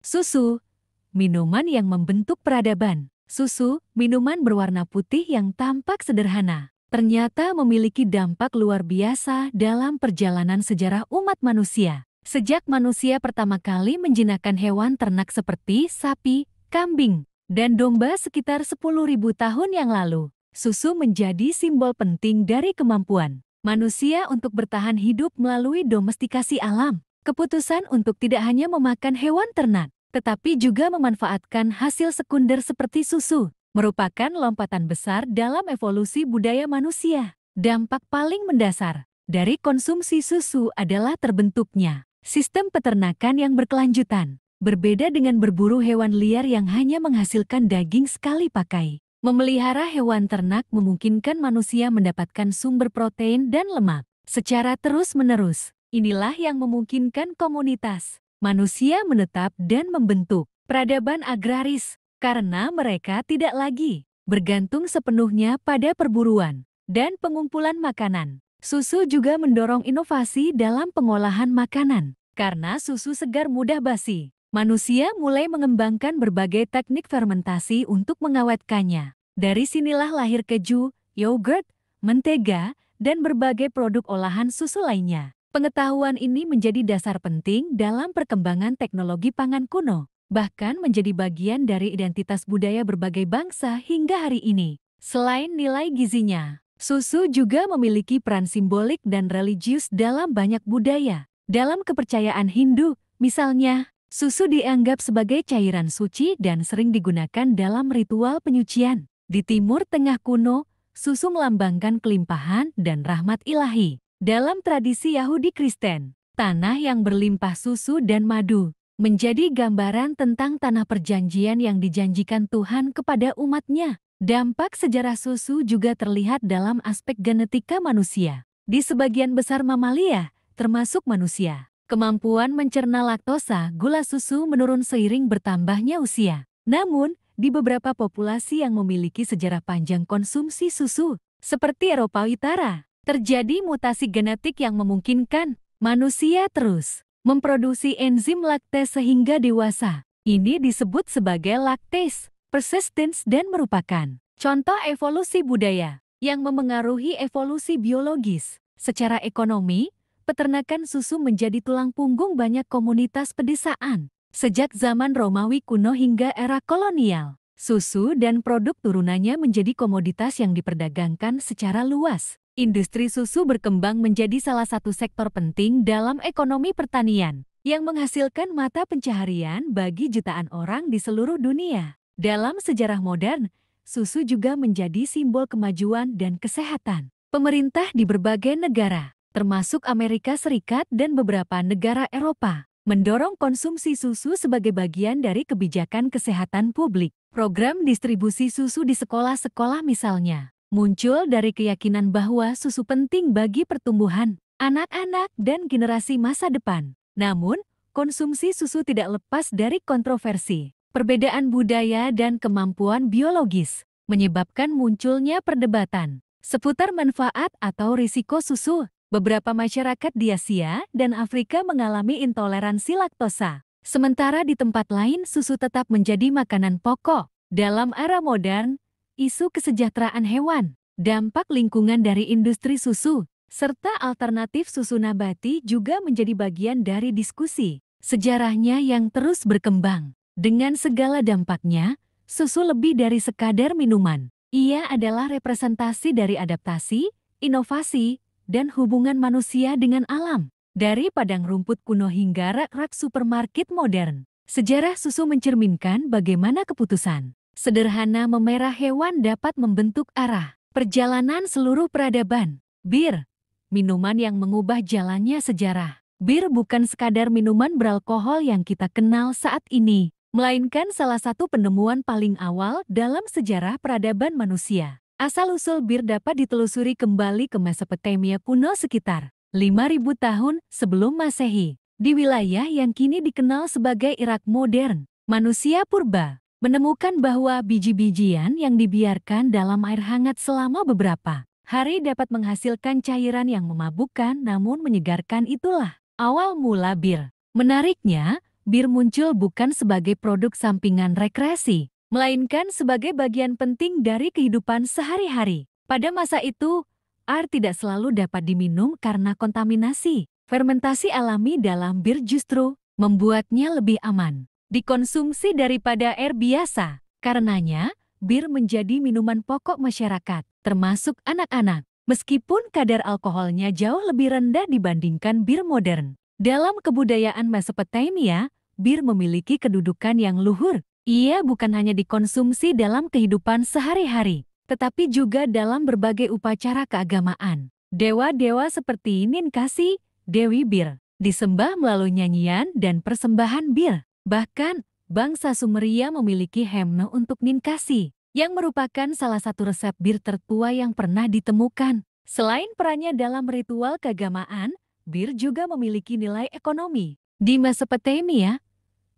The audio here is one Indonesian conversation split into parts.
Susu, minuman yang membentuk peradaban. Susu, minuman berwarna putih yang tampak sederhana, ternyata memiliki dampak luar biasa dalam perjalanan sejarah umat manusia. Sejak manusia pertama kali menjinakkan hewan ternak seperti sapi, kambing, dan domba sekitar 10.000 tahun yang lalu, susu menjadi simbol penting dari kemampuan manusia untuk bertahan hidup melalui domestikasi alam. Keputusan untuk tidak hanya memakan hewan ternak, tetapi juga memanfaatkan hasil sekunder seperti susu, merupakan lompatan besar dalam evolusi budaya manusia. Dampak paling mendasar dari konsumsi susu adalah terbentuknya sistem peternakan yang berkelanjutan. Berbeda dengan berburu hewan liar yang hanya menghasilkan daging sekali pakai. Memelihara hewan ternak memungkinkan manusia mendapatkan sumber protein dan lemak secara terus-menerus. Inilah yang memungkinkan komunitas manusia menetap dan membentuk peradaban agraris karena mereka tidak lagi bergantung sepenuhnya pada perburuan dan pengumpulan makanan. Susu juga mendorong inovasi dalam pengolahan makanan. Karena susu segar mudah basi, manusia mulai mengembangkan berbagai teknik fermentasi untuk mengawetkannya. Dari sinilah lahir keju, yogurt, mentega, dan berbagai produk olahan susu lainnya. Pengetahuan ini menjadi dasar penting dalam perkembangan teknologi pangan kuno, bahkan menjadi bagian dari identitas budaya berbagai bangsa hingga hari ini. Selain nilai gizinya, susu juga memiliki peran simbolik dan religius dalam banyak budaya. Dalam kepercayaan Hindu, misalnya, susu dianggap sebagai cairan suci dan sering digunakan dalam ritual penyucian. Di Timur Tengah kuno, susu melambangkan kelimpahan dan rahmat ilahi. Dalam tradisi Yahudi Kristen, tanah yang berlimpah susu dan madu menjadi gambaran tentang tanah perjanjian yang dijanjikan Tuhan kepada umatnya. Dampak sejarah susu juga terlihat dalam aspek genetika manusia. Di sebagian besar mamalia, termasuk manusia, kemampuan mencerna laktosa gula susu menurun seiring bertambahnya usia. Namun, di beberapa populasi yang memiliki sejarah panjang konsumsi susu, seperti Eropa Utara, terjadi mutasi genetik yang memungkinkan manusia terus memproduksi enzim laktase sehingga dewasa. Ini disebut sebagai lactase persistence dan merupakan contoh evolusi budaya yang memengaruhi evolusi biologis. Secara ekonomi, peternakan susu menjadi tulang punggung banyak komunitas pedesaan. Sejak zaman Romawi kuno hingga era kolonial, susu dan produk turunannya menjadi komoditas yang diperdagangkan secara luas. Industri susu berkembang menjadi salah satu sektor penting dalam ekonomi pertanian yang menghasilkan mata pencaharian bagi jutaan orang di seluruh dunia. Dalam sejarah modern, susu juga menjadi simbol kemajuan dan kesehatan. Pemerintah di berbagai negara, termasuk Amerika Serikat dan beberapa negara Eropa, mendorong konsumsi susu sebagai bagian dari kebijakan kesehatan publik. Program distribusi susu di sekolah-sekolah misalnya muncul dari keyakinan bahwa susu penting bagi pertumbuhan anak-anak dan generasi masa depan. Namun, konsumsi susu tidak lepas dari kontroversi. Perbedaan budaya dan kemampuan biologis menyebabkan munculnya perdebatan seputar manfaat atau risiko susu. Beberapa masyarakat di Asia dan Afrika mengalami intoleransi laktosa. Sementara di tempat lain susu tetap menjadi makanan pokok. Dalam era modern, isu kesejahteraan hewan, dampak lingkungan dari industri susu, serta alternatif susu nabati juga menjadi bagian dari diskusi sejarahnya yang terus berkembang. Dengan segala dampaknya, susu lebih dari sekadar minuman. Ia adalah representasi dari adaptasi, inovasi, dan hubungan manusia dengan alam. Dari padang rumput kuno hingga rak-rak supermarket modern, sejarah susu mencerminkan bagaimana keputusan sederhana memerah hewan dapat membentuk arah perjalanan seluruh peradaban. Bir, minuman yang mengubah jalannya sejarah. Bir bukan sekadar minuman beralkohol yang kita kenal saat ini, melainkan salah satu penemuan paling awal dalam sejarah peradaban manusia. Asal-usul bir dapat ditelusuri kembali ke Mesopotamia kuno sekitar 5.000 tahun sebelum Masehi. Di wilayah yang kini dikenal sebagai Irak modern, manusia purba menemukan bahwa biji-bijian yang dibiarkan dalam air hangat selama beberapa hari dapat menghasilkan cairan yang memabukkan namun menyegarkan. Itulah awal mula bir. Menariknya, bir muncul bukan sebagai produk sampingan rekreasi, melainkan sebagai bagian penting dari kehidupan sehari-hari. Pada masa itu, air tidak selalu dapat diminum karena kontaminasi. Fermentasi alami dalam bir justru membuatnya lebih aman dikonsumsi daripada air biasa. Karenanya, bir menjadi minuman pokok masyarakat, termasuk anak-anak. Meskipun kadar alkoholnya jauh lebih rendah dibandingkan bir modern. Dalam kebudayaan Mesopotamia, bir memiliki kedudukan yang luhur. Ia bukan hanya dikonsumsi dalam kehidupan sehari-hari, tetapi juga dalam berbagai upacara keagamaan. Dewa-dewa seperti Ninkasi, Dewi Bir, disembah melalui nyanyian dan persembahan bir. Bahkan, bangsa Sumeria memiliki himne untuk Ninkasi, yang merupakan salah satu resep bir tertua yang pernah ditemukan. Selain perannya dalam ritual keagamaan, bir juga memiliki nilai ekonomi. Di Mesopotamia,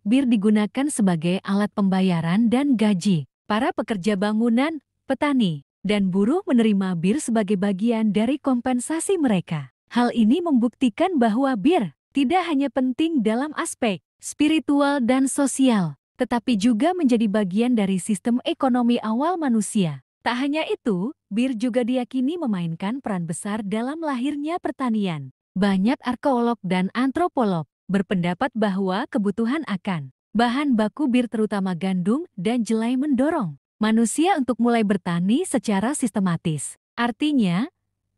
bir digunakan sebagai alat pembayaran dan gaji. Para pekerja bangunan, petani, dan buruh menerima bir sebagai bagian dari kompensasi mereka. Hal ini membuktikan bahwa bir tidak hanya penting dalam aspek spiritual dan sosial, tetapi juga menjadi bagian dari sistem ekonomi awal manusia. Tak hanya itu, bir juga diyakini memainkan peran besar dalam lahirnya pertanian. Banyak arkeolog dan antropolog berpendapat bahwa kebutuhan akan bahan baku bir terutama gandum dan jelai mendorong manusia untuk mulai bertani secara sistematis. Artinya,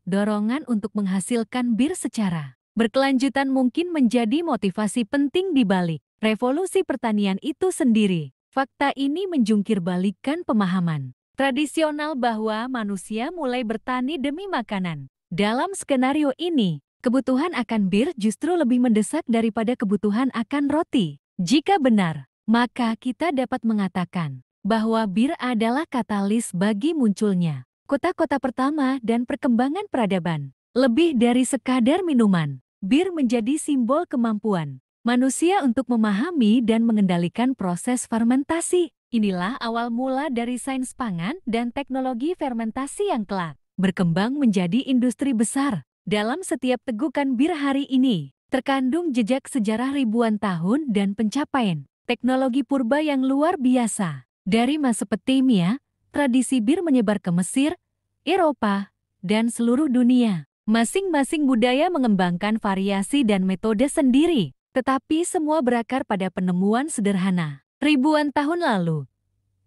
dorongan untuk menghasilkan bir secara berkelanjutan mungkin menjadi motivasi penting di balik revolusi pertanian itu sendiri. Fakta ini menjungkir balikkan pemahaman tradisional bahwa manusia mulai bertani demi makanan. Dalam skenario ini, kebutuhan akan bir justru lebih mendesak daripada kebutuhan akan roti. Jika benar, maka kita dapat mengatakan bahwa bir adalah katalis bagi munculnya kota-kota pertama dan perkembangan peradaban. Lebih dari sekadar minuman, bir menjadi simbol kemampuan manusia untuk memahami dan mengendalikan proses fermentasi. Inilah awal mula dari sains pangan dan teknologi fermentasi yang kelak berkembang menjadi industri besar. Dalam setiap tegukan bir hari ini, terkandung jejak sejarah ribuan tahun dan pencapaian teknologi purba yang luar biasa. Dari Mesopotamia, tradisi bir menyebar ke Mesir, Eropa, dan seluruh dunia. Masing-masing budaya mengembangkan variasi dan metode sendiri, tetapi semua berakar pada penemuan sederhana. Ribuan tahun lalu,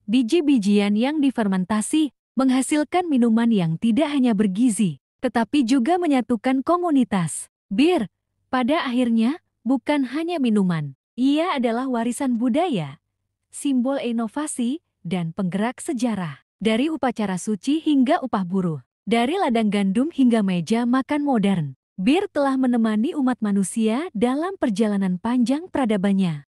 biji-bijian yang difermentasi menghasilkan minuman yang tidak hanya bergizi, tetapi juga menyatukan komunitas. Bir, pada akhirnya, bukan hanya minuman. Ia adalah warisan budaya, simbol inovasi, dan penggerak sejarah. Dari upacara suci hingga upah buruh, dari ladang gandum hingga meja makan modern, bir telah menemani umat manusia dalam perjalanan panjang peradabannya.